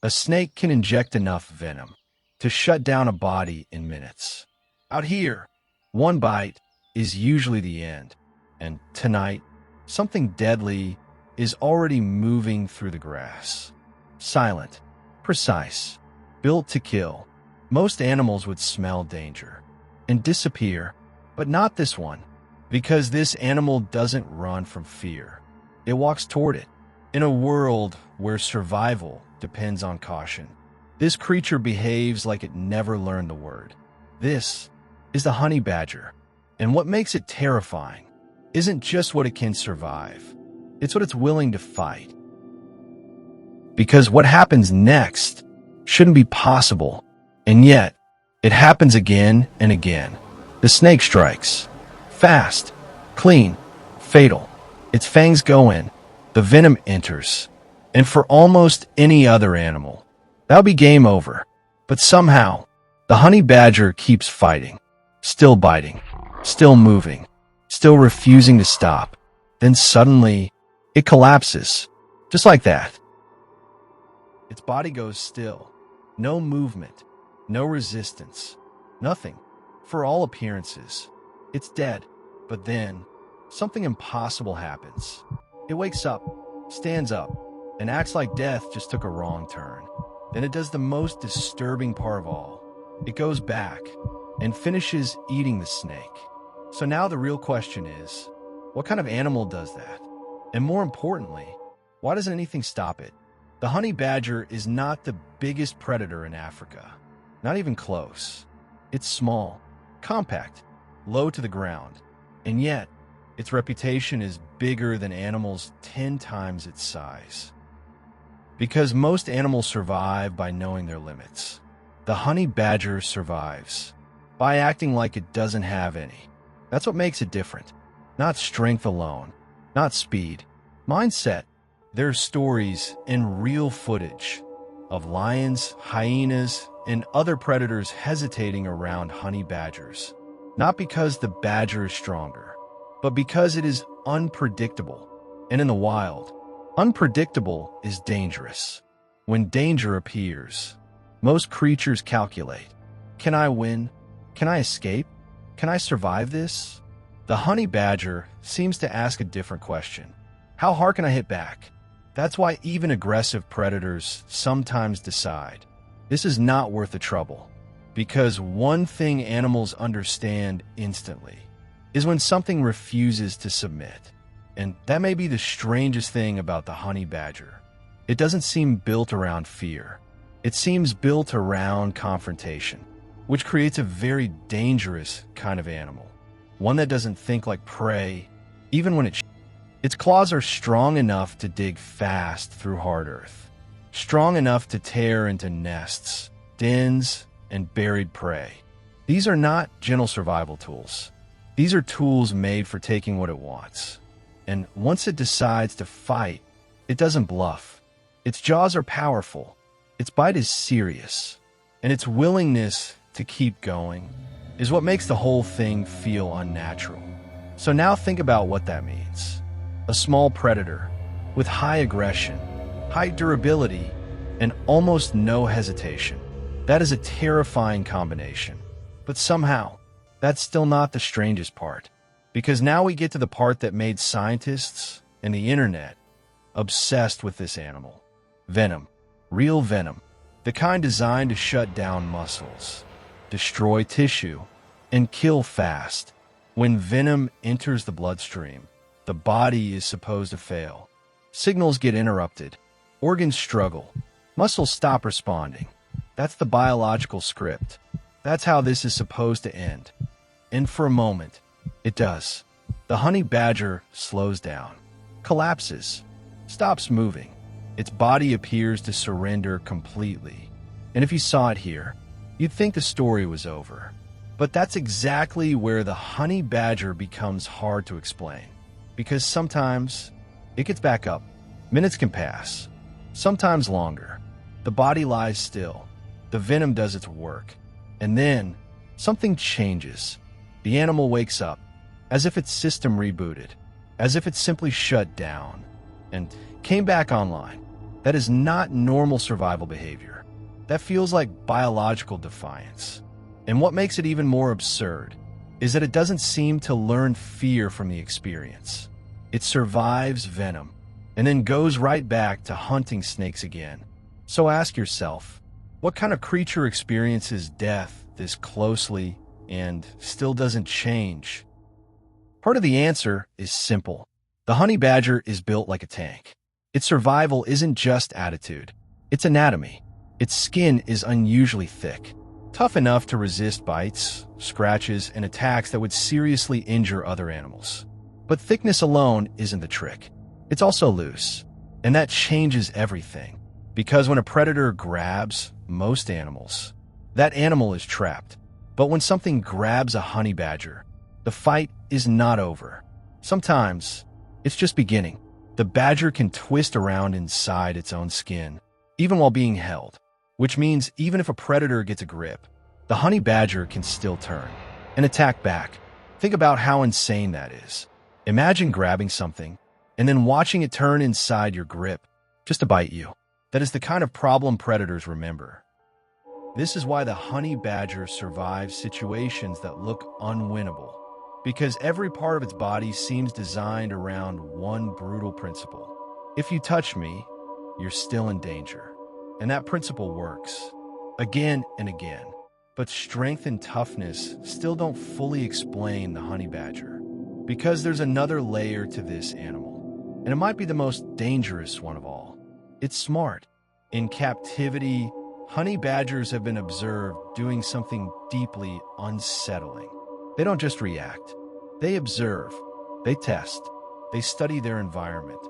A snake can inject enough venom to shut down a body in minutes. Out here, one bite is usually the end. And tonight, something deadly is already moving through the grass. Silent, precise, built to kill. Most animals would smell danger and disappear, but not this one, because this animal doesn't run from fear. It walks toward it. In a world where survival depends on caution, this creature behaves like it never learned the word. This is the honey badger, and what makes it terrifying isn't just what it can survive, it's what it's willing to fight. Because what happens next shouldn't be possible, and yet it happens again and again. The snake strikes. Fast, clean, fatal. Its fangs go in. The venom enters. And for almost any other animal, that'll be game over. But somehow, the honey badger keeps fighting, still biting, still moving, still refusing to stop. Then suddenly, it collapses, just like that. Its body goes still. No movement, no resistance, nothing. For all appearances, it's dead. But then, something impossible happens. It wakes up, stands up, and acts like death just took a wrong turn. Then it does the most disturbing part of all. It goes back and finishes eating the snake. So now the real question is, what kind of animal does that? And more importantly, why doesn't anything stop it? The honey badger is not the biggest predator in Africa. Not even close. It's small, compact, low to the ground. And yet, its reputation is bigger than animals 10 times its size. Because most animals survive by knowing their limits. The honey badger survives by acting like it doesn't have any. That's what makes it different. Not strength alone, not speed, mindset. There are stories and real footage of lions, hyenas, and other predators hesitating around honey badgers. Not because the badger is stronger, but because it is unpredictable. And in the wild, unpredictable is dangerous. When danger appears, most creatures calculate. Can I win? Can I escape? Can I survive this? The honey badger seems to ask a different question. How hard can I hit back? That's why even aggressive predators sometimes decide, this is not worth the trouble. Because one thing animals understand instantly is when something refuses to submit. And that may be the strangest thing about the honey badger. It doesn't seem built around fear. It seems built around confrontation, which creates a very dangerous kind of animal. One that doesn't think like prey, even when its claws are strong enough to dig fast through hard earth, strong enough to tear into nests, dens, and buried prey. These are not gentle survival tools. These are tools made for taking what it wants. And once it decides to fight, it doesn't bluff. Its jaws are powerful. Its bite is serious. And its willingness to keep going is what makes the whole thing feel unnatural. So now think about what that means. A small predator with high aggression, high durability, and almost no hesitation. That is a terrifying combination. But somehow, that's still not the strangest part. Because now we get to the part that made scientists and the internet obsessed with this animal. Venom. Real venom. The kind designed to shut down muscles, destroy tissue, and kill fast. When venom enters the bloodstream, the body is supposed to fail. Signals get interrupted. Organs struggle. Muscles stop responding. That's the biological script. That's how this is supposed to end. And for a moment, it does. The honey badger slows down, collapses, stops moving. Its body appears to surrender completely. And if you saw it here, you'd think the story was over. But that's exactly where the honey badger becomes hard to explain. Because sometimes it gets back up. Minutes can pass, sometimes longer. The body lies still. The venom does its work. And then something changes. The animal wakes up, as if its system rebooted, as if it simply shut down and came back online. That is not normal survival behavior. That feels like biological defiance. And what makes it even more absurd is that it doesn't seem to learn fear from the experience. It survives venom and then goes right back to hunting snakes again. So ask yourself, what kind of creature experiences death this closely and still doesn't change? Part of the answer is simple. The honey badger is built like a tank. Its survival isn't just attitude, it's anatomy. Its skin is unusually thick, tough enough to resist bites, scratches, and attacks that would seriously injure other animals. But thickness alone isn't the trick. It's also loose, and that changes everything. Because when a predator grabs most animals, that animal is trapped. But when something grabs a honey badger, the fight is not over. Sometimes, it's just beginning. The badger can twist around inside its own skin, even while being held, which means even if a predator gets a grip, the honey badger can still turn and attack back. Think about how insane that is. Imagine grabbing something and then watching it turn inside your grip just to bite you. That is the kind of problem predators remember. This is why the honey badger survives situations that look unwinnable, because every part of its body seems designed around one brutal principle. If you touch me, you're still in danger. And that principle works again and again. But strength and toughness still don't fully explain the honey badger, because there's another layer to this animal, and it might be the most dangerous one of all. It's smart. In captivity, honey badgers have been observed doing something deeply unsettling. They don't just react. They observe. They test. They study their environment.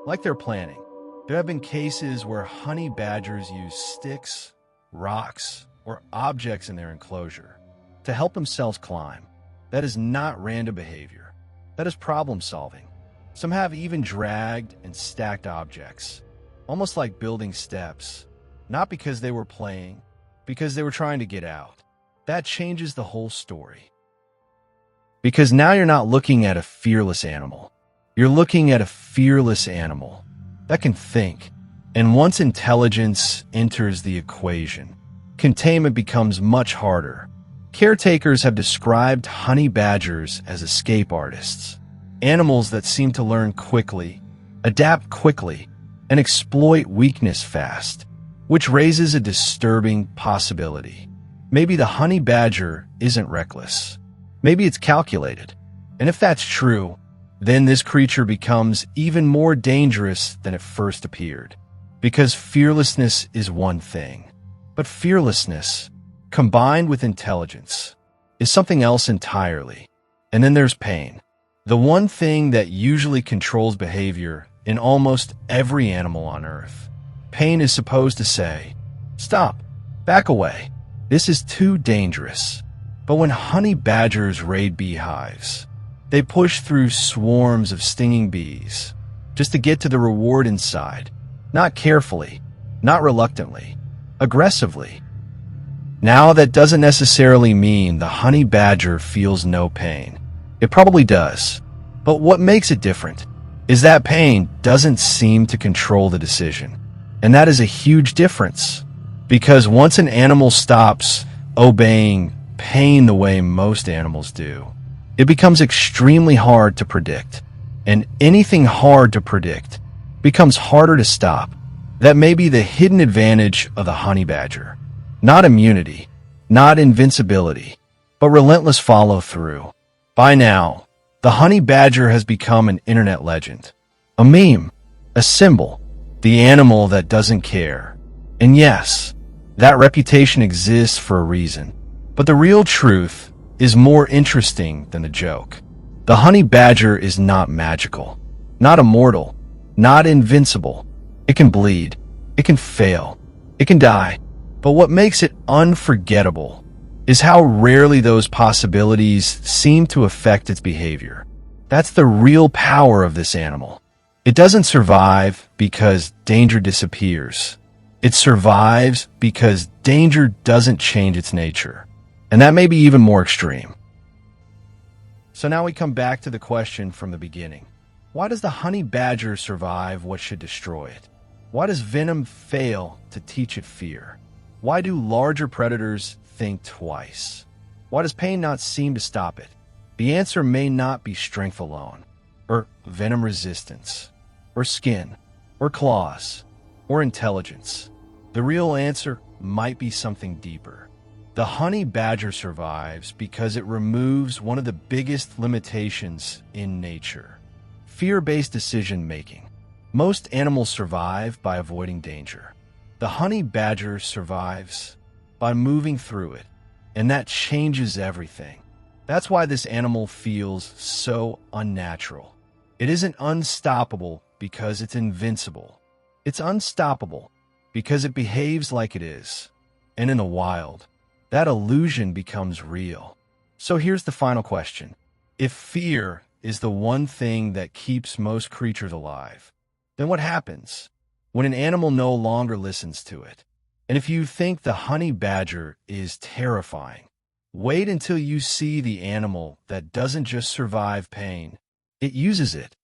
Like they're planning. There have been cases where honey badgers use sticks, rocks, or objects in their enclosure to help themselves climb. That is not random behavior. That is problem solving. Some have even dragged and stacked objects, almost like building steps, not because they were playing, because they were trying to get out. That changes the whole story. Because now you're not looking at a fearless animal. You're looking at a fearless animal that can think. And once intelligence enters the equation, containment becomes much harder. Caretakers have described honey badgers as escape artists, animals that seem to learn quickly, adapt quickly, and exploit weakness fast, which raises a disturbing possibility. Maybe the honey badger isn't reckless. Maybe it's calculated. And if that's true, then this creature becomes even more dangerous than it first appeared. Because fearlessness is one thing, but fearlessness, combined with intelligence, is something else entirely. And then there's pain. The one thing that usually controls behavior in almost every animal on Earth. Pain is supposed to say, stop, back away. This is too dangerous. But when honey badgers raid beehives, they push through swarms of stinging bees just to get to the reward inside. Not carefully, not reluctantly, aggressively. Now, that doesn't necessarily mean the honey badger feels no pain. It probably does. But what makes it different is that pain doesn't seem to control the decision. And that is a huge difference. Because once an animal stops obeying pain the way most animals do, it becomes extremely hard to predict. And anything hard to predict becomes harder to stop. That may be the hidden advantage of the honey badger. Not immunity, not invincibility, but relentless follow-through. By now, the honey badger has become an internet legend, a meme, a symbol, the animal that doesn't care. And yes, that reputation exists for a reason. But the real truth is more interesting than the joke. The honey badger is not magical, not immortal, not invincible. It can bleed, it can fail, it can die. But what makes it unforgettable is how rarely those possibilities seem to affect its behavior. That's the real power of this animal. It doesn't survive because danger disappears. It survives because danger doesn't change its nature. And that may be even more extreme. So now we come back to the question from the beginning. Why does the honey badger survive what should destroy it? Why does venom fail to teach it fear? Why do larger predators think twice? Why does pain not seem to stop it? The answer may not be strength alone, or venom resistance, or skin, or claws, or intelligence. The real answer might be something deeper. The honey badger survives because it removes one of the biggest limitations in nature: fear-based decision-making. Most animals survive by avoiding danger. The honey badger survives by moving through it, and that changes everything. That's why this animal feels so unnatural. It isn't unstoppable because it's invincible. It's unstoppable because it behaves like it is. And in the wild, that illusion becomes real. So here's the final question. If fear is the one thing that keeps most creatures alive, then what happens when an animal no longer listens to it? And if you think the honey badger is terrifying, wait until you see the animal that doesn't just survive pain, it uses it.